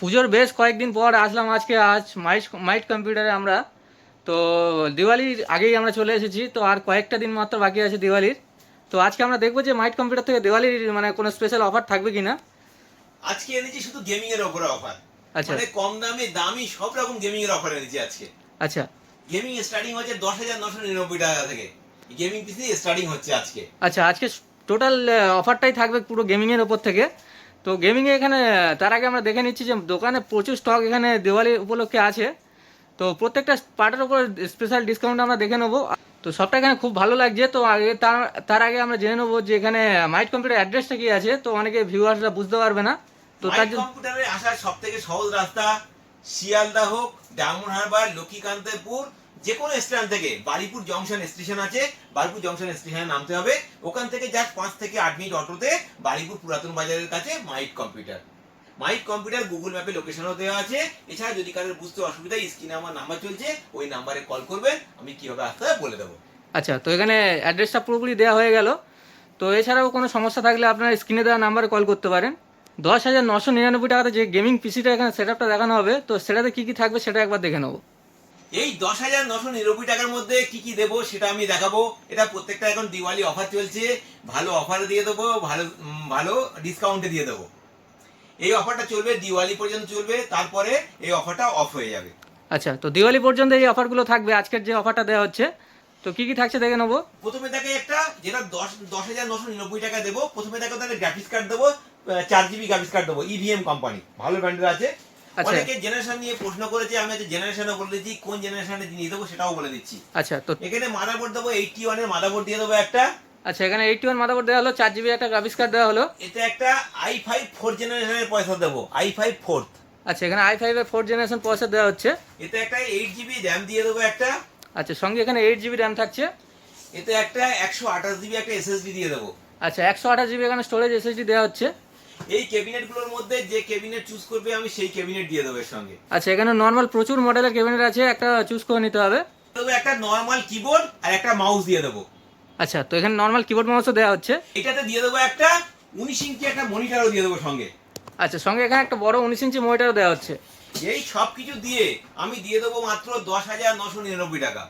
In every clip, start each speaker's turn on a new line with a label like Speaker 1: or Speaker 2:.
Speaker 1: পুজোর বেশ কয়েকদিন পর আসলাম আজ মাইট মাইট কম্পিউটারে আমরা। তো দিওয়ালির আগেই আমরা চলে এসেছি, তো আর কয়েকটা দিন মাত্র বাকি আছে দিওয়ালির। তো আজকে আমরা দেখবো যে মাইট কম্পিউটার থেকে দিওয়ালির মানে কোনো স্পেশাল অফার থাকবে কি না।
Speaker 2: আজকে এনেছি শুধু গেমিং এর উপরে অফার।
Speaker 1: আচ্ছা
Speaker 2: মানে কম দামে দামি সব রকম গেমিং এর অফার এনেছি আজকে।
Speaker 1: আচ্ছা
Speaker 2: গেমিং স্টার্টিং হচ্ছে 10,999 টাকা থেকে। গেমিং পিসি স্টার্টিং হচ্ছে আজকে।
Speaker 1: আচ্ছা আজকে টোটাল অফারটাই থাকবে পুরো গেমিংয়ের ওপর থেকে। তো গেমিংয়ে এখানে তার আগে আমরা দেখে নিচ্ছি যে দোকানে প্রচুর স্টক এখানে দিওয়ালি উপলক্ষে আছে। তো প্রত্যেকটা পার্টের উপর স্পেশাল ডিসকাউন্ট আমরা দেখে নেবো। তো সবটা এখানে খুব ভালো লাগছে। তো আগে তার তার আগে আমরা জেনে নেবো যে এখানে মাইট কম্পিউটার অ্যাড্রেসটা কি আছে, তো অনেকে ভিউয়ার্সরা বুঝতে পারবে না। তো তার
Speaker 2: মাইট কম্পিউটারে আসার সবথেকে সহজ রাস্তা শিয়ালদা হোক, ডায়মন্ড হারবার, লক্ষ্মীকান্তপুর, যে কোনো স্টেশন থেকে বারিপুর জংশন স্টেশন আছে, বারিপুর জংশন স্টেশনে নামতে হবে। ওখান থেকে জাস্ট 5 থেকে 8 মিনিট অটোতে বারিপুর পুরাতন বাজারের কাছে মাইট কম্পিউটার। মাইট কম্পিউটার গুগল ম্যাপে লোকেশনও দেওয়া আছে। এছাড়া যদি কারোর বুঝতে অসুবিধা, স্ক্রিনে আমার নাম্বার চলছে, ওই নাম্বারে কল করবেন, আমি কিভাবে আসতে হবে বলে দেবো।
Speaker 1: আচ্ছা, তো এখানে অ্যাড্রেসটা পুরোপুরি দেওয়া হয়ে গেল। তো এছাড়াও কোনো সমস্যা থাকলে আপনারা স্ক্রিনে দেওয়া নাম্বারে কল করতে পারেন। 10,999 টাকাতে যে গেমিং পিসিটা এখানে সেট আপটা দেখানো হবে, তো সেটাতে কী কী থাকবে সেটা একবার দেখে নেবো।
Speaker 2: এই 10,999 টাকার মধ্যে কি কি দেবো সেটা আমি দেখাবো। এটা প্রত্যেকটা এখন দিওয়ালি অফার চলছে, ভালো অফার দিয়ে দেবো, ভালো ডিসকাউন্টে দিয়ে দেবো। এই অফারটা চলবে দিওয়ালি পর্যন্ত চলবে, তারপরে এই অফারটা অফ হয়ে যাবে।
Speaker 1: আচ্ছা, তো দিওয়ালি পর্যন্ত এই অফারগুলো থাকবে। আজকের যে অফারটা দেওয়া হচ্ছে, তো কী কী থাকছে দেখে নেবো।
Speaker 2: প্রথমে দেখে একটা যেটা 10,999 টাকা দেবো, প্রথমে দেখো তাহলে গ্রাফিক্স কার্ড দেবো, 4 জিবি গ্রাফিক্স কার্ড দেবো, ইভিএম কোম্পানি, ভালো ব্র্যান্ডের আছে।
Speaker 1: আচ্ছা
Speaker 2: অনেকে জেনারেশন নিয়ে প্রশ্ন করেছে, আমি আজ জেনারেশনও বলে দিচ্ছি, কোন জেনারেশনে নিয়ে দেবো সেটাও বলে দিচ্ছি।
Speaker 1: আচ্ছা, তো
Speaker 2: এখানে মাদারবোর্ড দেবো, 81 এর মাদারবোর্ড দিয়ে দেবো একটা।
Speaker 1: আচ্ছা, এখানে 81 মাদারবোর্ড দেওয়া হলো, 4 জিবি একটা গ্রাফিক্স কার্ড দেওয়া হলো।
Speaker 2: এতে একটা i5 4 জেনারেশনের পয়সা দেবো, i5 4th।
Speaker 1: আচ্ছা, এখানে i5 এর 4 জেনারেশন প্রসেসর দেওয়া হচ্ছে।
Speaker 2: এতে একটা 8 জিবি র্যাম দিয়ে দেবো একটা।
Speaker 1: আচ্ছা, সঙ্গে এখানে 8 জিবি র্যাম থাকছে।
Speaker 2: এতে একটা 128 জিবি একটা এসএসডি দিয়ে দেবো।
Speaker 1: আচ্ছা, 128 জিবি এখানে স্টোরেজ এসএসডি দেওয়া হচ্ছে।
Speaker 2: এই ক্যাবিনেট গুলোর মধ্যে যে ক্যাবিনেট চুজ করবে আমি সেই ক্যাবিনেট দিয়ে দেবো এর সঙ্গে।
Speaker 1: আচ্ছা, এখানে নর্মাল প্রচুর মডেলের ক্যাবিনেট আছে, একটা চুজ করে নিতে হবে।
Speaker 2: দেবো একটা নর্মাল কিবোর্ড আর একটা মাউস দিয়ে দেবো।
Speaker 1: আচ্ছা, তো এখানে নর্মাল কিবোর্ড মাউসও দেওয়া হচ্ছে।
Speaker 2: এটাতে দিয়ে দেবো একটা 19 ইঞ্চি একটা মনিটরও দিয়ে দেবো সঙ্গে।
Speaker 1: আচ্ছা, সঙ্গে এখানে একটা বড় 19 ইঞ্চি মনিটরও দেওয়া হচ্ছে।
Speaker 2: এই সব কিছু দিয়ে আমি দিয়ে দেবো মাত্র 10,999 টাকা।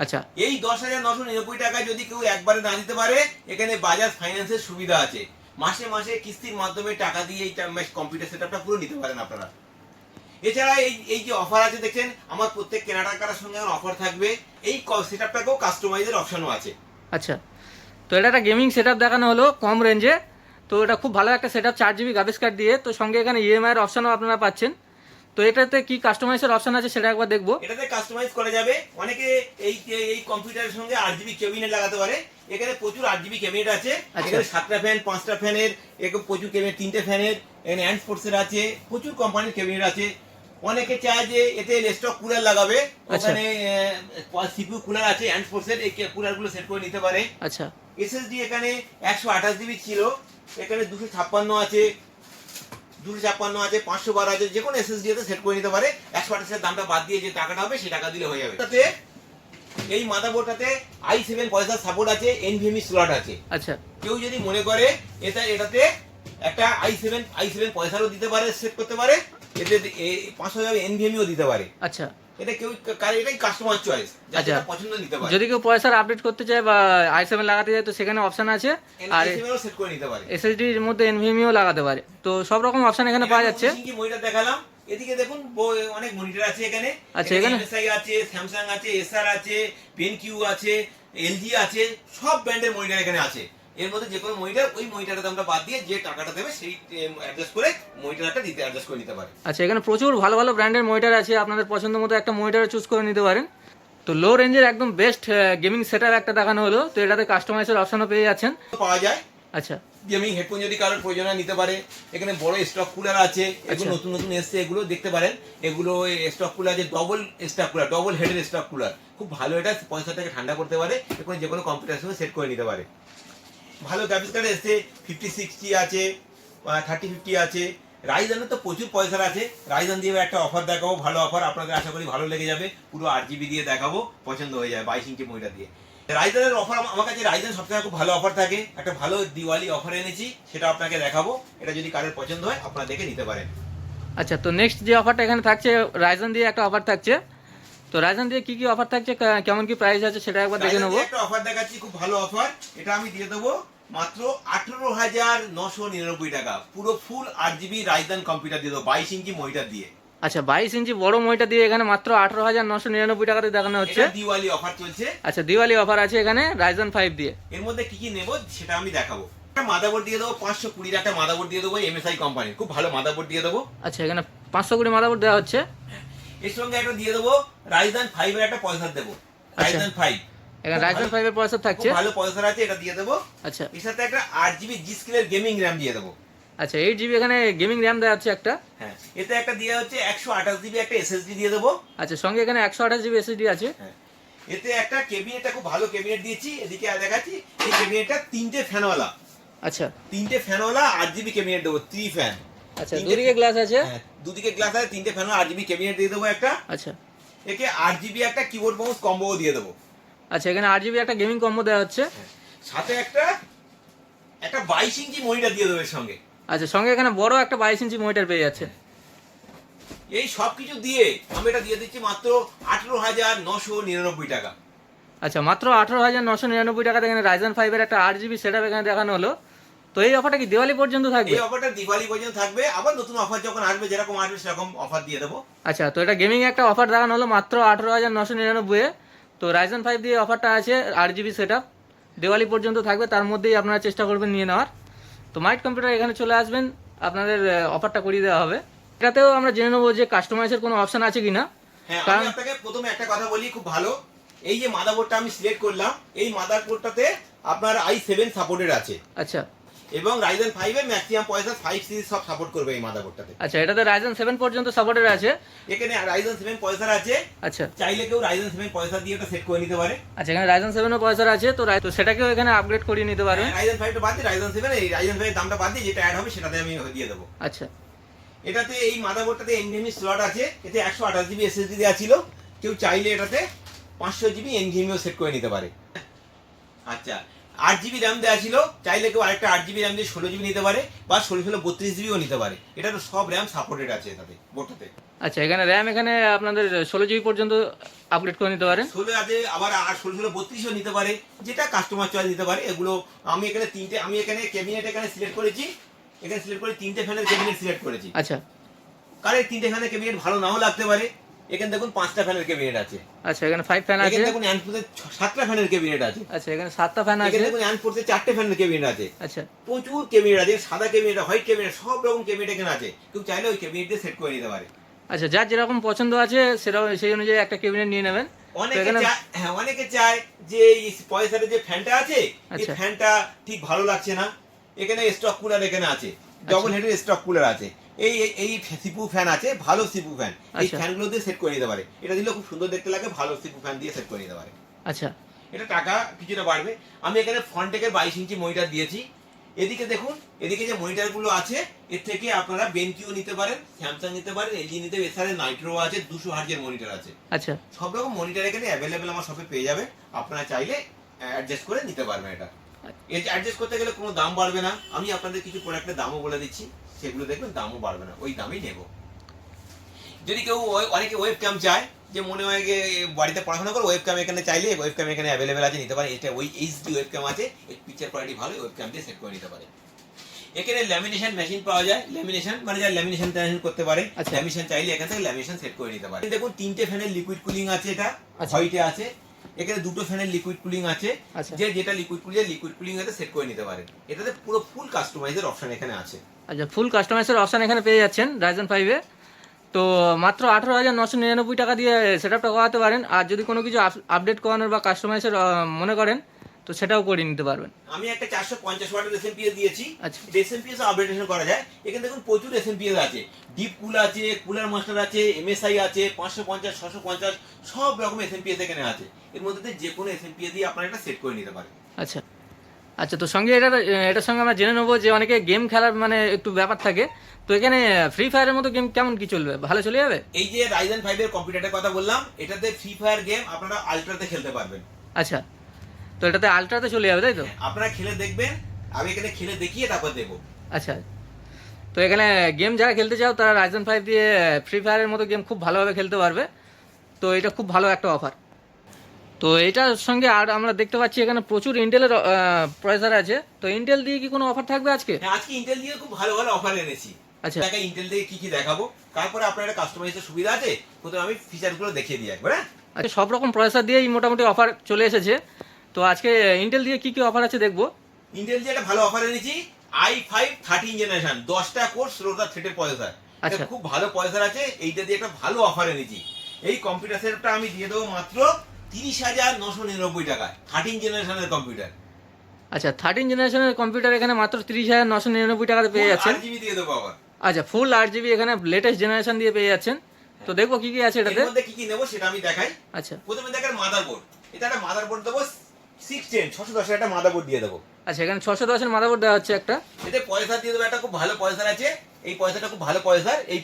Speaker 1: আচ্ছা
Speaker 2: এই 10,999 টাকা যদি কেউ একবারে না দিতে পারে, এখানে বাজাজ ফাইন্যান্সের সুবিধা আছে। মাসে মাসে কিস্তির মাধ্যমে টাকা দিয়ে এই কম্পিউটার সেটআপটা পুরো নিতে পারেন আপনারা। এছাড়া এই এই যে অফার আছে দেখছেন, আমার প্রত্যেক কেনাকাটার সঙ্গে অফার থাকবে। এই সেটআপটাকেও কাস্টমাইজের অপশনও আছে।
Speaker 1: আচ্ছা, তো এটা একটা গেমিং সেটআপ দেখানো হলো কম রেঞ্জে। তো এটা খুব ভালো একটা সেটআপ, 4 জিবি গ্রাফিক্স কার্ড দিয়ে। তো সঙ্গে এখানে ইএমআই এর অপশনও আপনারা পাচ্ছেন। তো এটাতে কি কাস্টমাইজের অপশন আছে সেটা একবার দেখবো।
Speaker 2: এটাতে কাস্টমাইজ করা যাবে। অনেকে এই এই কম্পিউটারের সঙ্গে 8 জিবি ক্যাবিনেট লাগাতে পারে। এখানে প্রচুর 8 জিবি ক্যাবিনেট আছে। এখানে 7টা ফ্যান, 5টা ফ্যানের, এরকম প্রচুর ক্যাবিনেট, 3টে ফ্যানের, এখানে হ্যান্ড ফোর্সের আছে, প্রচুর কোম্পানির ক্যাবিনেট আছে। অনেকে চায় যে এতে স্টক কুলার লাগাবে, ওখানে সিপিইউ কুলার আছে হ্যান্ড ফোর্সের, এই কুলারগুলো সেট করে নিতে পারে।
Speaker 1: আচ্ছা,
Speaker 2: এসএসডি এখানে 128 জিবি ছিল, এখানে 256 আছে, 256 আছে, 512 আছে, যে কোনো এসএসডি তে সেট করে নিতে পারে। 128 এর দামটা বাদ দিয়ে যে টাকাটা হবে সেই টাকা দিলে হয়ে যাবে। তাতে এই মাদারবোর্ডটাতে i7 প্রসেসর সাপোর্ট আছে, এনভিএমই স্লট আছে।
Speaker 1: আচ্ছা,
Speaker 2: কেউ যদি মনে করে এটাতে একটা i7 প্রসেসরও দিতে পারে, সেট করতে পারে, এতে 500 এনভিএমইও দিতে পারে।
Speaker 1: আচ্ছা,
Speaker 2: এটা কেউ এটাই কাস্টমার চয়েস, যার যেটা পছন্দ নিতে পারে।
Speaker 1: যদি কেউ প্রসেসর আপডেট করতে চায় বা i7 লাগাতে চায়, তো সেখানে অপশন আছে। আর
Speaker 2: i7ও সেট করে নিতে পারে,
Speaker 1: এসএসডি এর মধ্যে এনভিএমইও লাগাতে পারে। তো সব রকম অপশন এখানে পাওয়া যাচ্ছে।
Speaker 2: মনিটর দেখালাম, এদিকে দেখুন অনেক মনিটর আছে এখানে।
Speaker 1: আচ্ছা, এখানে
Speaker 2: এমএসআই আছে, স্যামসাং আছে, এসআর আছে, বেনকিউ আছে, এলজি আছে, সব ব্র্যান্ডের মনিটর এখানে আছে। এর মধ্যে যে কোনো মনিটর, ওই মনিটরের দামটা বাদ দিয়ে যে টাকাটা দেবে সেই অ্যাডজাস্ট করে মনিটরটা দিতে অ্যাডজাস্ট করে নিতে পারে।
Speaker 1: আচ্ছা, এখানে প্রচুর ভালো ভালো ব্র্যান্ডের মনিটর আছে, আপনাদের পছন্দ মতো একটা মনিটর চুজ করে নিতে পারেন। তো লো রেঞ্জের একদম বেস্ট গেমিং সেটআপ একটা দেখানো হলো। তো এটাতে কাস্টমাইজের অপশনও পেয়ে যাচ্ছেন।
Speaker 2: পাওয়া যায়।
Speaker 1: আচ্ছা,
Speaker 2: গেমিং হেডফোন যদি কারোর প্রয়োজন হয় নিতে পারে। এখানে বড় স্টক কুলার আছে, এগুলো নতুন নতুন এসছে, এগুলো দেখতে পারেন। এগুলো স্টক কুলার আছে, ডবল স্টক কুলার, ডবল হেডের স্টক কুলার, খুব ভালো। এটা পয়সাটাকে ঠান্ডা করতে পারে, এখন যে কোনো কম্পিউটারের সঙ্গে সেট করে নিতে পারে। ভালো গ্রাফিক্স কার্ড এসছে, 5060 আছে, 3050 আছে। রাইজনের তো প্রচুর পয়সা আছে। রাইজন দিয়ে একটা অফার দেখাবো, ভালো অফার, আপনাদের আশা করি ভালো লেগে যাবে। পুরো 8 জিবি দিয়ে দেখাবো, পছন্দ হয়ে যাবে। 22 ইঞ্চি মনিটর দিয়ে রাইজনের অফার। আমার কাছে রাইজন সবসময় খুব ভালো অফার থাকে। একটা ভালো দিওয়ালি অফার এনেছি, সেটা আপনাকে দেখাবো। এটা যদি কারোর পছন্দ হয় আপনারা দেখে নিতে পারেন।
Speaker 1: আচ্ছা, তো নেক্সট যে অফারটা এখানে থাকছে রাইজন দিয়ে একটা অফার থাকছে। তো রাইজন দিয়ে কি কি অফার থাকছে, কেমন কি প্রাইস আছে সেটা একবার দেখে
Speaker 2: Ryzen
Speaker 1: নেবো।
Speaker 2: দিয়ে একটা অফার দেখাচ্ছি, খুব ভালো অফার। এটা আমি দিয়ে দেবো মাত্র 18,999 টাকা, পুরো ফুল 8 GB রাইজন কম্পিউটার দিয়ে দেবো 22 ইঞ্চি মনিটর দিয়ে।
Speaker 1: আচ্ছা, 22 ইঞ্চি বড় মনিটর দিয়ে এখানে মাত্র 18,999 টাকাতে দেখানো হচ্ছে।
Speaker 2: এটা দিওয়ালি অফার চলছে।
Speaker 1: আচ্ছা, দিওয়ালি অফার আছে এখানে রাইজন 5 দিয়ে।
Speaker 2: এর মধ্যে কি কি নেব সেটা আমি দেখাবো। একটা মাদারবোর্ড দিয়ে দেবো 520 একটা মাদারবোর্ড দিয়ে দেবো, এমএসআই কোম্পানির খুব ভালো মাদারবোর্ড দিয়ে দেবো।
Speaker 1: আচ্ছা, এখানে 520 মাদারবোর্ড দেওয়া হচ্ছে।
Speaker 2: এর সঙ্গে একটা দিয়ে দেবো রাইজন 5 এর একটা পয়সা দেবো,
Speaker 1: আচ্ছা।
Speaker 2: রাইজন 5
Speaker 1: এখানে রাইজন 5 এর প্রসেসর থাকছে।
Speaker 2: খুব ভালো পয়সা আছে, এটা দিয়ে দেবো।
Speaker 1: আচ্ছা
Speaker 2: এর সাথে একটা 8 GB জি স্কেলের গেমিং র্যাম দিয়ে দেবো।
Speaker 1: আচ্ছা, 8 জিবি এখানে গেমিং র্যাম দেওয়া হচ্ছে একটা।
Speaker 2: হ্যাঁ, এতে একটা দিয়ে হচ্ছে 128 GB একটা এসএসডি দিয়ে দেবো।
Speaker 1: আচ্ছা, সঙ্গে এখানে 128 জিবি এসএসডি আছে।
Speaker 2: হ্যাঁ, এতে একটা ক্যাবিনেটটা খুব ভালো ক্যাবিনেট দিয়েছি, এদিকে আর দেখাচ্ছি। এই ক্যাবিনেটটা 3টে ফ্যানওয়ালা,
Speaker 1: আচ্ছা
Speaker 2: 3টে ফ্যানওয়ালা 8 GB ক্যাবিনেট দেবো, 3 ফ্যান।
Speaker 1: আচ্ছা, দুদিকে গ্লাস আছে।
Speaker 2: হ্যাঁ, দুদিকে গ্লাস আছে, 3টে ফ্যানওয়ালা 8 GB ক্যাবিনেট দিয়ে দেবো একটা।
Speaker 1: আচ্ছা
Speaker 2: একে 8 GB একটা কিবোর্ড মাউস কম্বোও দিয়ে দেবো।
Speaker 1: আচ্ছা, এখানে 8 জিবি একটা গেমিং কম্বো দেওয়া হচ্ছে।
Speaker 2: সাথে একটা 22 ইঞ্চি মনিটর দিয়ে দেবো এর সঙ্গে।
Speaker 1: আচ্ছা, সঙ্গে এখানে বড় একটা 22 ইঞ্চি মনিটর পেয়ে যাচ্ছে।
Speaker 2: এই সব কিছু দিয়ে আমি এটা দিয়ে দিচ্ছি মাত্র 18,999 টাকা।
Speaker 1: আচ্ছা, মাত্র 18,999 টাকাতে এখানে রাইজন 5 এর একটা 8 জিবি সেটআপ এখানে দেখানো হলো। তো এই অফারটা কি দিওয়ালি পর্যন্ত থাকবে?
Speaker 2: এই অফারটা দিওয়ালি পর্যন্ত থাকবে, আবার নতুন অফার যখন আসবে যেরকম আসবে সেরকম অফার দিয়ে দেবো।
Speaker 1: আচ্ছা, তো এটা গেমিং একটা অফার দেখানো হলো মাত্র 18,999 এ। তো রাইজন 5 দিয়ে অফারটা আছে 8 জিবি সেটআপ, দিওয়ালি পর্যন্ত থাকবে, তার মধ্যেই আপনারা চেষ্টা করবেন নিয়ে নেওয়ার। তো মাইট কম্পিউটার এখানে চলে আসবেন, আপনাদের অফারটা করিয়ে দেওয়া হবে। এটাতেও আমরা জেনে নেবো যে কাস্টমাইজের কোনো অপশন আছে কিনা।
Speaker 2: হ্যাঁ, আমি
Speaker 1: কারণ
Speaker 2: আপনাকে প্রথমে একটা কথা বলি, খুব ভালো। এই যে মাদারবোর্ডটা আমি সিলেক্ট করলাম, এই মাদারবোর্ডটাতে আপনার i7 সাপোর্টেড আছে
Speaker 1: আচ্ছা
Speaker 2: এবং রাইজন 5 এর ম্যাক্সিমাম পয়সা 5 সিরিজ সব সাপোর্ট করবে এই মাদারবোর্ডটাতে।
Speaker 1: আচ্ছা, এটাতে রাইজন 7 পর্যন্ত সাপোর্টেড আছে।
Speaker 2: এখানে রাইজন 7 পয়সা আছে,
Speaker 1: আচ্ছা
Speaker 2: চাইলে কেউ রাইজন 7 পয়সা দিয়ে এটা সেট করে নিতে পারে।
Speaker 1: আচ্ছা, এখানে রাইজন 7 এর পয়সা আছে, তো তো সেটাকেও এখানে আপগ্রেড করিয়ে নিতে পারবেন।
Speaker 2: রাইজন 5 টা বাদ দিয়ে রাইজন 7, এই রাইজন 5 এর দামটা বাদ দিয়ে যেটা অ্যাড হবে সেটাতে আমি দিয়ে দেবো।
Speaker 1: আচ্ছা
Speaker 2: এটাতে এই মাদারবোর্ডটাতে এনভিএমই স্লট আছে, এতে 128 জিবি এসএসডি দেওয়া ছিল, কেউ চাইলে এটাতে 500 জিবি এনভিএমইও সেট করে নিতে পারে। আচ্ছা, 8 জিবি র্যাম দেওয়া ছিল, চাইলে কেউ আরেকটা 8 জিবি র্যাম দিয়ে 16 জিবি নিতে পারে, বা 16 32 জিবিও নিতে পারে। এটা তো সব র্যাম সাপোর্টেড আছে এটাতে বোর্ডটাতে।
Speaker 1: আচ্ছা, এখানে র্যাম এখানে আপনাদের 16 জিবি পর্যন্ত আপগ্রেড করে নিতে পারেন।
Speaker 2: 16 আছে, আবার আর 16 32ও নিতে পারে, যেটা কাস্টমার চয়েস নিতে পারে। এগুলো আমি এখানে তিনটে, আমি এখানে ক্যাবিনেট এখানে সিলেক্ট করেছি, এখানে সিলেক্ট করে 3টে ফ্যানের ক্যাবিনেট সিলেক্ট করেছি।
Speaker 1: আচ্ছা
Speaker 2: কারণ 3টে ফ্যানের ক্যাবিনেট ভালো নাও লাগতে পারে। এখানে দেখুন 5টা ফ্যানের ক্যাবিনেট আছে।
Speaker 1: আচ্ছা, এখানে 5 ফ্যান আছে।
Speaker 2: এখানে দেখুন অ্যানফোর্সে 7টা ফ্যানের ক্যাবিনেট আছে।
Speaker 1: আচ্ছা, এখানে 7টা ফ্যান আছে।
Speaker 2: এখানে দেখুন অ্যানফোর্সে 4টে ফ্যানের ক্যাবিনেট আছে।
Speaker 1: আচ্ছা
Speaker 2: প্রচুর ক্যাবিনেট আছে, সাদা ক্যাবিনেট, হোয়াইট ক্যাবিনেট, সব রকম ক্যাবিনেট এখানে আছে। কেউ চাইলে ওই ক্যাবিনেট দিয়ে সেট করে নিতে পারে।
Speaker 1: আচ্ছা, যার যেরকম পছন্দ আছে সেটা সেই অনুযায়ী একটা ক্যাবিনেট নিয়ে নেবেন।
Speaker 2: অনেকে চায়, হ্যাঁ অনেকে চায় যে এই পয়সাতে যে ফ্যানটা আছে, এই
Speaker 1: আচ্ছা।
Speaker 2: ফ্যানটা ঠিক ভালো লাগছে না, এখানে স্টক কুলার এখানে আছে, ডবল হেডের স্টক কুলার আছে, এই এই সিপু ফ্যান আছে, ভালো সিপু ফ্যান, এই
Speaker 1: আচ্ছা।
Speaker 2: ফ্যানগুলো দিয়ে সেট করে নিতে পারে। এটা দিলে খুব সুন্দর দেখতে লাগে, ভালো সিপু ফ্যান দিয়ে সেট করে নিতে পারে।
Speaker 1: আচ্ছা
Speaker 2: এটা টাকা কিছুটা বাড়বে। আমি এখানে ফ্রন্টেকের 22 ইঞ্চি মনিটর দিয়েছি। এদিকে দেখুন, এদিকে যে মনিটরগুলো আছে এর থেকে আপনারা বেনকিও নিতে পারেন, স্যামসাং নিতে পারেন, এলজি নিতে পারেন, এছাড়া নাইট্রো আছে, 200 হার্জের মনিটর আছে।
Speaker 1: আচ্ছা
Speaker 2: সব রকম মনিটর এখানে অ্যাভেলেবেল আমার শপে পেয়ে যাবে, আপনারা চাইলে অ্যাডজাস্ট করে নিতে পারবেন। এটা অ্যাডজাস্ট করতে গেলে কোনো দাম বাড়বে না। আমি আপনাদের কিছু প্রোডাক্টের দামও বলে দিচ্ছি, সেগুলো দেখবেন দামও বাড়বে না, ওই দামই নেব। যদি কেউ অনেকে ওয়েবক্যাম চায়, যে মনে হয় যে বাড়িতে পড়াশোনা করে ওয়েবক্যাম এখানে চাইলে ওয়েবক্যাম এখানে অ্যাভেলেবেল আছে, নিতে পারেন। এটা ওই এইচডি ওয়েবক্যাম আছে, এর পিকচার কোয়ালিটি ভালো, ওয়েবক্যাম দিয়ে সেট করে নিতে পারে। এখানে ল্যামিনেশন মেশিন পাওয়া যায়, ল্যামিনেশন মানে যারা ল্যামিনেশন করতে পারে,
Speaker 1: আচ্ছা।
Speaker 2: ল্যামিনেশন চাইলে এখান থেকে ল্যামিনেশন সেট করে নিতে পারে। দেখুন 3টে ফ্যানের লিকুইড কুলিং আছে, এটা
Speaker 1: আচ্ছা।
Speaker 2: হোয়াইটে আছে। এখানে 2টো ফ্যানের লিকুইড কুলিং আছে,
Speaker 1: আচ্ছা।
Speaker 2: যে যেটা লিকুইড কুলিং আছে সেট করে নিতে পারেন। এটাতে পুরো ফুল কাস্টমাইজের অপশন এখানে আছে।
Speaker 1: আচ্ছা, ফুল কাস্টমাইজের অপশন এখানে পেয়ে যাচ্ছেন রাইজন 5 এ। তো মাত্র 18,999 টাকা দিয়ে সেটআপটা করাতে পারেন। আর যদি কোনো কিছু আপডেট করানোর বা কাস্টমাইজের মনে করেন তো সেটাও করে নিতে পারবেন।
Speaker 2: আমি একটা 450 ওয়াটের এসএমপিএস দিয়েছি।
Speaker 1: আচ্ছা।
Speaker 2: এসএমপিএস আপডেটেশন করা যায়। এখানে দেখুন প্রচুর এসএমপিএস আছে, ডিপ কুল আছে, কুলার মাস্টার আছে, এমএসআই আছে, 550 650 সব রকম এসএমপিএস এখানে আছে। এর মধ্যে যে কোনো এসএমপিএস দিয়ে আপনারা এটা সেট করে নিতে পারেন।
Speaker 1: আচ্ছা আচ্ছা, তো সঙ্গে এটার সঙ্গে আমরা জেনে নেবো যে অনেকে গেম খেলার মানে একটু ব্যাপার থাকে, তো এখানে ফ্রি ফায়ারের মতো গেম কেমন কি চলবে, ভালো চলে যাবে?
Speaker 2: এই যে রাইজন 5 এর কম্পিউটারের কথা বললাম, এটাতে ফ্রি ফায়ার গেম আপনারা আলট্রাতে খেলতে পারবেন।
Speaker 1: আচ্ছা, তো এটাতে আলট্রাতে চলে যাবে তাই তো?
Speaker 2: আপনারা খেলে দেখবেন, আমি এখানে খেলে দেখিয়ে তারপর দেবো।
Speaker 1: আচ্ছা, তো এখানে গেম যারা খেলতে চাও তারা রাইজেন 5 দিয়ে ফ্রি ফায়ারের মতো গেম খুব ভালোভাবে খেলতে পারবে। তো এটা খুব ভালো একটা অফার। তো এটার সঙ্গে আর আমরা দেখতে পাচ্ছি এখানে প্রচুর ইন্টেলের প্রসেসর আছে। তো ইন্টেল দিয়ে কি কোনো অফার থাকবে আজকে?
Speaker 2: হ্যাঁ, আজকে ইন্টেল দিয়ে খুব ভালো ভালো অফার এনেছি।
Speaker 1: আচ্ছা
Speaker 2: দেখা ইন্টেল থেকে কি কি দেখাবো, তারপরে আপনার একটা কাস্টমাইজের সুবিধা আছে, প্রথমে আমি ফিচারগুলো দেখিয়ে দিই একবার। হ্যাঁ,
Speaker 1: আচ্ছা, সব রকম প্রসেসর দিয়েই মোটামুটি অফার চলে এসেছে। তো আজকে ইন্টেল দিয়ে কি কি অফার আছে দেখবো।
Speaker 2: ইন্টেল দিয়ে একটা ভালো অফার এনেছি, i5 13 জেনারেশন 10টা কোর 16টা থ্রেডের প্রসেসর।
Speaker 1: আচ্ছা।
Speaker 2: এটা খুব ভালো প্রসেসর আছে, এইটা দিয়ে একটা ভালো অফার এনেছি। এই কম্পিউটার সেটটা আমি দিয়ে দেবো মাত্র 30,999 টাকায়, 13 জেনারেশনের কম্পিউটার।
Speaker 1: আচ্ছা, 13 জেনারেশনের কম্পিউটার এখানে মাত্র 30,999 টাকাতে পেয়ে যাচ্ছেন।
Speaker 2: 8GB দিয়ে দেবো আবার।
Speaker 1: আচ্ছা, ফুল 8GB এখানে লেটেস্ট জেনারেশন দিয়ে পেয়ে যাচ্ছেন। তো দেখবো কি কি আছে
Speaker 2: এর
Speaker 1: এটাতে।
Speaker 2: মধ্যে কি কি নেবো সেটা আমি দেখাই।
Speaker 1: আচ্ছা
Speaker 2: প্রথমে দেখেন মাদারবোর্ড, এটা একটা মাদারবোর্ড দেবো 610 610 একটা মাদারবোর্ড দিয়ে দেবো।
Speaker 1: আচ্ছা, এখানে 610-এর মাদারবোর্ড দেওয়া হচ্ছে একটা।
Speaker 2: এতে পয়সা দিয়ে দেবো, একটা খুব ভালো পয়সা আছে, এই পয়সাটা খুব ভালো পয়সা, এই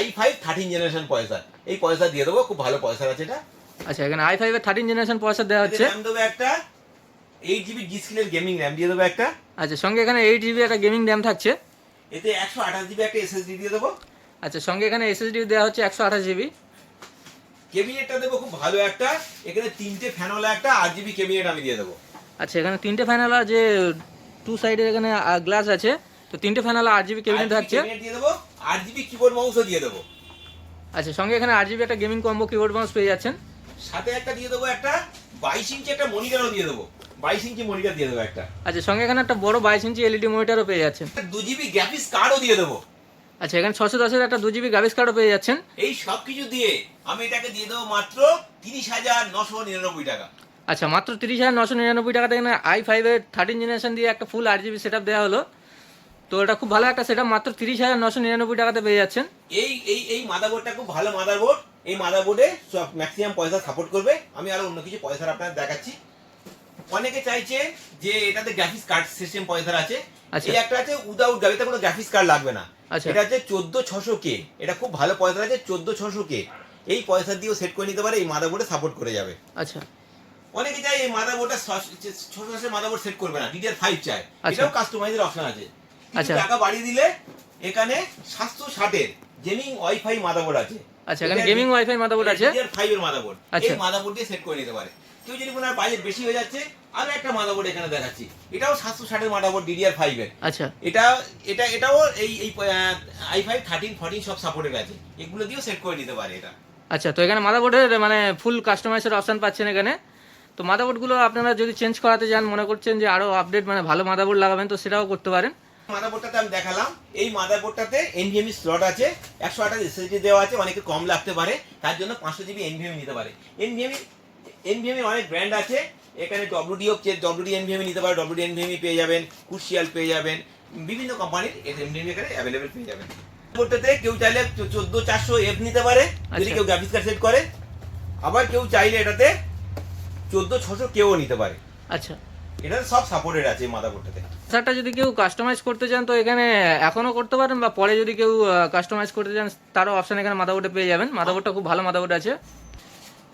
Speaker 2: i5 13 জেনারেশন পয়সা, এই পয়সা দিয়ে দেবো, খুব ভালো পয়সা আছে এটা।
Speaker 1: আচ্ছা, এখানে i5 এর 13 জেনারেশন প্রসেসর দেওয়া হচ্ছে।
Speaker 2: র্যাম দেবো একটা 8GB জি স্কিলের গেমিং র্যাম দিয়ে দেবো একটা।
Speaker 1: আচ্ছা, সঙ্গে এখানে 8GB একটা গেমিং র্যাম থাকছে।
Speaker 2: এতে 128GB একটা এসএসডি দিয়ে দেবো।
Speaker 1: আচ্ছা, সঙ্গে এখানে এসএসডি দেওয়া হচ্ছে 128GB।
Speaker 2: ক্যাবিনেটটা দেবো খুব ভালো একটা, এখানে 3টে ফ্যানওয়ালা একটা 8GB ক্যাবিনেট আমি দিয়ে দেবো।
Speaker 1: আচ্ছা, এখানে 3টে ফ্যানওয়ালা যে 2 সাইডের এখানে গ্লাস আছে, তো 3টে ফ্যানওয়ালা 8GB ক্যাবিনেট থাকছে।
Speaker 2: ক্যাবিনেট দিয়ে দেবো, 8GB কিবোর্ড মাউসও দিয়ে দেবো।
Speaker 1: আচ্ছা, সঙ্গে এখানে 8GB একটা গেমিং কম্বো কিবোর্ড মাউস পেয়ে যাচ্ছেন।
Speaker 2: সাথে একটা দিয়ে দেবো একটা 22 ইঞ্চি একটা মনিটরও দিয়ে দেবো, 22 ইঞ্চি মনিটর দিয়ে দেবো একটা।
Speaker 1: আচ্ছা, সঙ্গে এখানে একটা বড় 22 ইঞ্চি এলইডি মনিটরও পেয়ে যাচ্ছেন।
Speaker 2: 2GB গ্রাফিক্স কার্ডও দিয়ে দেবো।
Speaker 1: আচ্ছা, এখানে 610-এর একটা 2GB গ্রাফিক্স কার্ডও পেয়ে যাচ্ছেন।
Speaker 2: এই সব কিছু দিয়ে আমি এটাকে দিয়ে দেবো মাত্র 30,999 টাকা।
Speaker 1: আচ্ছা, মাত্র 30,999 টাকাতে এখানে i5 এর 13 জেনারেশন দিয়ে একটা ফুল 8GB সেটআপ দেওয়া হলো। তো এটা খুব ভালো একটা সেটআপ, মাত্র 30,999 টাকাতে পেয়ে যাচ্ছেন।
Speaker 2: এই এই এই মাদারবোর্ডটা খুব ভালো মাদারবোর্ড, এই মাদারবোর্ডে সব ম্যাক্সিমাম পয়সা সাপোর্ট করবে। আমি আরো অন্য কিছু পয়সা আপনাদের দেখাচ্ছি। অনেকে চাইছে যে এটাতে গ্রাফিক্স কার্ড সিস্টেম পয়সা আছে,
Speaker 1: আচ্ছা।
Speaker 2: এই একটা আছে উইদাউট এটাতে কোনো গ্রাফিক্স কার্ড লাগবে না।
Speaker 1: আচ্ছা।
Speaker 2: এটা আছে 14600K, এটা খুব ভালো পয়সা আছে 14600K, এই পয়সা দিয়েও সেট করে নিতে পারে, এই মাদারবোর্ডে সাপোর্ট করে যাবে।
Speaker 1: আচ্ছা।
Speaker 2: অনেকে চাই এই মাদারবোর্ডটা 600 মাদারবোর্ড সেট করবে না, DDR5 চায়,
Speaker 1: আচ্ছা।
Speaker 2: এটাও কাস্টমাইজের অপশন আছে। কিছু
Speaker 1: আচ্ছা।
Speaker 2: টাকা বাড়িয়ে দিলে এখানে 760 এর গেমিং ওয়াইফাই মাদারবোর্ড আছে।
Speaker 1: আচ্ছা, এখানে গেমিং ওয়াইফাই মাদারবোর্ড আছে।
Speaker 2: DDR5 এর মাদারবোর্ড,
Speaker 1: আচ্ছা।
Speaker 2: এই মাদারবোর্ড দিয়ে সেট করে নিতে পারে। কেউ যদি কোনো বাজেট বেশি হয়ে যাচ্ছে, আরো একটা মাদারবোর্ড এখানে দেখাচ্ছি, এটাও 760 এর মাদারবোর্ড DDR5 এর।
Speaker 1: আচ্ছা।
Speaker 2: এটাও এই i5 13 14 সব সাপোর্টেড আছে, এগুলো দিয়েও সেট করে নিতে পারে এটা।
Speaker 1: আচ্ছা, তো এখানে মাদারবোর্ডের মানে ফুল কাস্টমাইজের অপশন পাচ্ছেন এখানে। তো মাদারবোর্ডগুলো আপনারা যদি চেঞ্জ করাতে চান, মনে করছেন যে আরো আপডেট মানে ভালো মাদারবোর্ড লাগাবেন, তো সেটাও করতে পারেন।
Speaker 2: মাদারবোর্ডটাতে আমি দেখালাম, এই মাদারবোর্ডটাতে NVMe স্লট আছে, 128 SSD দেওয়া আছে, অনেকে কম লাগতে পারে, তার জন্য 500GB NVMe নিতে পারে। NVMe অনেক ব্র্যান্ড আছে, এখানে WD NVMe নিতে পারে, WD NVMe পেয়ে যাবেন, কুশিয়াল পেয়ে যাবেন, বিভিন্ন কোম্পানির NVMe এখানে অ্যাভেলেবেল পেয়ে যাবেন। মাদারবোর্ডটাতে কেউ চাইলে 14400F নিতে পারে যদি
Speaker 1: আচ্ছা।
Speaker 2: কেউ গ্রাফিক্স কার্ড সেট করে, আবার কেউ চাইলে এটাতে 14600Kও নিতে পারে।
Speaker 1: আচ্ছা,
Speaker 2: এটা সব সাপোর্টেড আছে এই মাদারবোর্ডটাতে।
Speaker 1: সেটা যদি কেউ কাস্টমাইজ করতে চান তো এখানে এখনো করতে পারেন, বা পরে যদি কেউ কাস্টমাইজ করতে চান তারও অপশন এখানে মাদারবোর্ডে পেয়ে যাবেন। মাদারবোর্ডটা খুব ভালো মাদারবোর্ড আছে।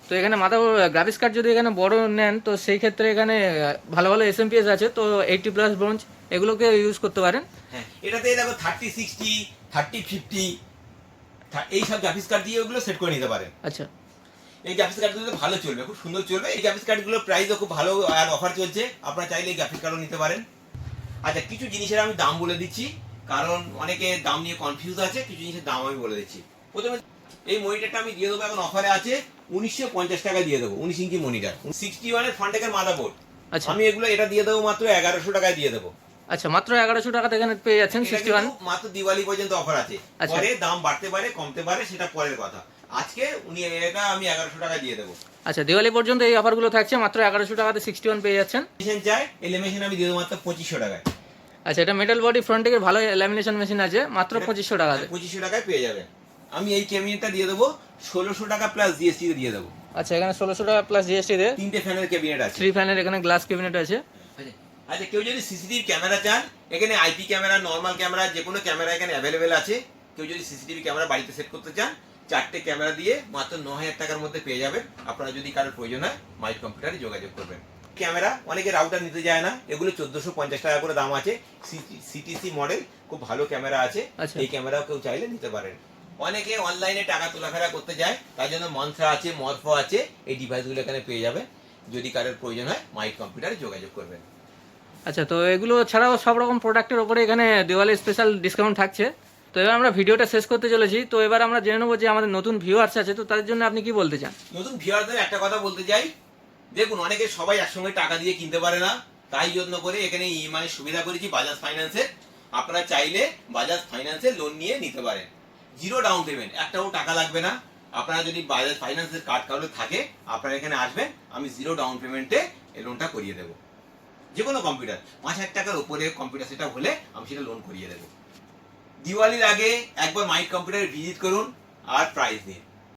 Speaker 1: তো এখানে মাদারবোর্ড গ্রাফিক্স কার্ড যদি এখানে বড় নেন, তো সেই ক্ষেত্রে এখানে ভালো ভালো SMPS আছে, তো 80+ ব্রোঞ্জ এগুলোকে ইউজ করতে পারেন।
Speaker 2: হ্যাঁ, এটাতে দেখো 3060 3050 এই সব গ্রাফিক্স কার্ড দিয়ে ওগুলো সেট করে নিতে পারেন।
Speaker 1: আচ্ছা।
Speaker 2: এই গ্রাফিক্স কার্ডগুলো ভালো চলবে, খুব সুন্দর চলবে। এই গ্রাফিক্স কার্ডগুলোর প্রাইসও খুব ভালো আর অফার চলছে, আপনারা চাইলে এই গ্রাফিক্স কার্ডও নিতে পারেন। আচ্ছা, কিছু জিনিসের আমি দাম বলে দিচ্ছি, কারণ অনেকে দাম নিয়ে কনফিউজ আছে, কিছু জিনিসের দাম আমি বলে দিচ্ছি। প্রথমে এই মনিটরটা আমি দিয়ে দেবো, এখন অফারে আছে 1950 টাকা দিয়ে দেবো, 19 ইঞ্চি মনিটর, 61 এর ফন্টেকের মাদারবোর্ড।
Speaker 1: আচ্ছা।
Speaker 2: আমি এগুলো এটা দিয়ে দেবো মাত্র 1100 টাকায় দিয়ে দেবো।
Speaker 1: আচ্ছা, মাত্র 1100 টাকাতে এখানে পেয়ে যাচ্ছেন 61।
Speaker 2: মাত্র দিওয়ালি পর্যন্ত অফার আছে,
Speaker 1: আচ্ছা।
Speaker 2: পরে দাম বাড়তে পারে কমতে পারে, সেটা পরের কথা। আজকে এটা আমি 1100 টাকা দিয়ে দেবো।
Speaker 1: আচ্ছা, দিওয়ালি পর্যন্ত এই অফারগুলো থাকছে, মাত্র 1100 টাকাতে 61 পেয়ে যাচ্ছেন।
Speaker 2: লেমিনেশন চাই, এই লেমিনেশন আমি দিয়ে দেবো মাত্র 2500 টাকায়।
Speaker 1: আচ্ছা, এটা মেটাল বডি ফ্রন্টের ভালো ল্যামিনেশন মেশিন আছে, মাত্র 2500 টাকাতে।
Speaker 2: 2500 টাকায় পেয়ে যাবেন। আমি এই ক্যাবিনেটটা দিয়ে দেবো 1600 টাকা প্লাস জিএসটি দিয়ে দেবো।
Speaker 1: আচ্ছা, এখানে 1600 টাকা প্লাস জিএসটি দিয়ে
Speaker 2: 3টে ফ্যানের ক্যাবিনেট আছে,
Speaker 1: 3 ফ্যানের এখানে গ্লাস ক্যাবিনেট আছে।
Speaker 2: আচ্ছা, কেউ যদি সিসিটিভি ক্যামেরা চান, এখানে আইপি ক্যামেরা, নর্মাল ক্যামেরা, যে কোনো ক্যামেরা এখানে অ্যাভেলেবেল আছে। কেউ যদি সিসিটিভি ক্যামেরা বাড়িতে সেট করতে চান, 4টে ক্যামেরা দিয়ে মাত্র 9000 টাকার মধ্যে পেয়ে যাবেন। আপনারা যদি কারোর প্রয়োজন হয় মাইট কম্পিউটারে যোগাযোগ করবেন। ক্যামেরা, অনেকে রাউটার নিতে যায় না, এগুলো 1450 টাকা করে দাম আছে। সিটিসি মডেল, খুব ভালো ক্যামেরা আছে।
Speaker 1: আচ্ছা।
Speaker 2: এই ক্যামেরাও কেউ চাইলে নিতে পারেন। অনেকে অনলাইনে টাকা তোলাফেরা করতে যায়, তার জন্য মন্ত্রা আছে, মরফো আছে, এই ডিভাইসগুলো এখানে পেয়ে যাবে। যদি কারোর প্রয়োজন হয় মাইক কম্পিউটারে যোগাযোগ করবেন।
Speaker 1: আচ্ছা, তো এগুলো ছাড়াও সব রকম প্রোডাক্টের ওপরে এখানে দিওয়ালি স্পেশাল ডিসকাউন্ট থাকছে। তো এবার আমরা ভিডিওটা শেষ করতে চলেছি। তো এবার আমরা জেনে নেবো যে আমাদের নতুন ভিউয়ার্স আছে, তো তাদের জন্য আপনি কি বলতে চান?
Speaker 2: নতুন ভিউয়ারদের একটা কথা বলতে চাই, দেখুন অনেকে সবাই একসঙ্গে টাকা দিয়ে কিনতে পারে না, তাই জন্য করে এখানে ইএমআই সুবিধা করেছি বাজাজ ফাইন্যান্সের। আপনারা চাইলে বাজাজ ফাইন্যান্সের লোন নিয়ে নিতে পারেন, জিরো ডাউন পেমেন্ট, একটাও টাকা লাগবে না। আপনারা যদি বাজাজ ফাইন্যান্সের কার্ড কারোর থাকে, আপনারা এখানে আসবেন, আমি জিরো ডাউন পেমেন্টে এই লোনটা করিয়ে দেবো। যে কোনো কম্পিউটার 5000 টাকার উপরে কম্পিউটার সেটা হলে আমি সেটা লোন করিয়ে দেবো। দিওয়ালির আগে একবার মাইক কম্পিউটারে ভিজিট করুন আর প্রাইস নিন।